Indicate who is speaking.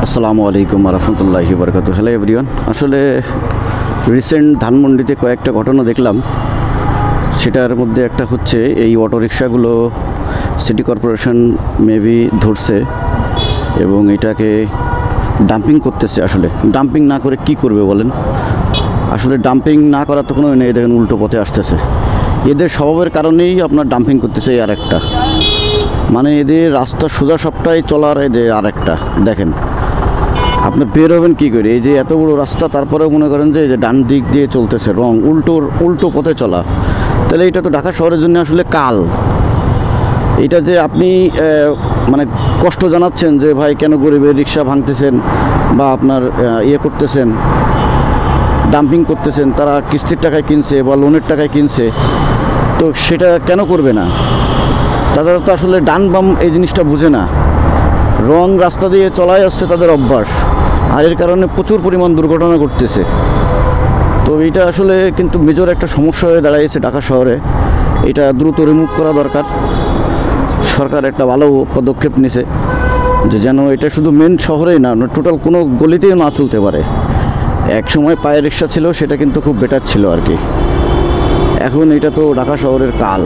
Speaker 1: আসসালামু আলাইকুম রহমতুল্লাহি বরকাতু। Hello everyone. আসলে রিসেন্ট ধানমন্ডিতে কয়েকটা ঘটনা দেখলাম। সেটার মধ্যে একটা হচ্ছে এই অটোরিকশাগুলো সিটি কর্পোরেশন মেবি ধরছে এবং এটাকে ডাম্পিং করতেছে। আসলে ডাম্পিং না করে কি করবে বলেন? আসলে ডাম্পিং না করার তো কোনো নেই। দেখেন উল্টো পথে আসতেছে। এদের স্বভাবের কারণেই আপনার ডাম্পিং করতেছে। আর একটা মানে এদের রাস্তা সোজা সবটাই চলার এই যে আর একটা দেখেন আপনি বের হবেন কী করে? এই যে এত বড় রাস্তা, তারপরেও মনে করেন যে এই যে ডান দিক দিয়ে চলতেছে, উল্টো পথে চলা। তাহলে এটা তো ঢাকা শহরের জন্য আসলে কাল। এটা যে আপনি মানে কষ্ট জানাচ্ছেন যে ভাই কেন গরিবের রিক্সা ভাঙতেছেন বা আপনার ইয়ে করতেছেন, ডাম্পিং করতেছেন, তারা কিস্তির টাকায় কিনছে বা লোনের টাকায় কিনছে, তো সেটা কেন করবে না? তারা তো আসলে ডান বাম এই জিনিসটা বুঝে না। রং রাস্তা দিয়ে চলাই আসছে তাদের অভ্যাস, আর এর কারণে প্রচুর পরিমাণ দুর্ঘটনা ঘটতেছে। তো এইটা আসলে কিন্তু মেজর একটা সমস্যা হয়ে দাঁড়াইছে ঢাকা শহরে। এটা দ্রুত রিমুভ করা দরকার। সরকার একটা ভালো পদক্ষেপ নিছে যে যেন এটা শুধু মেন শহরেই না, টোটাল কোনো গলিতেও না চলতে পারে। এক সময় পায়ে রিক্সা ছিল, সেটা কিন্তু খুব বেটার ছিল আর কি। এখন এটা তো ঢাকা শহরের কাল।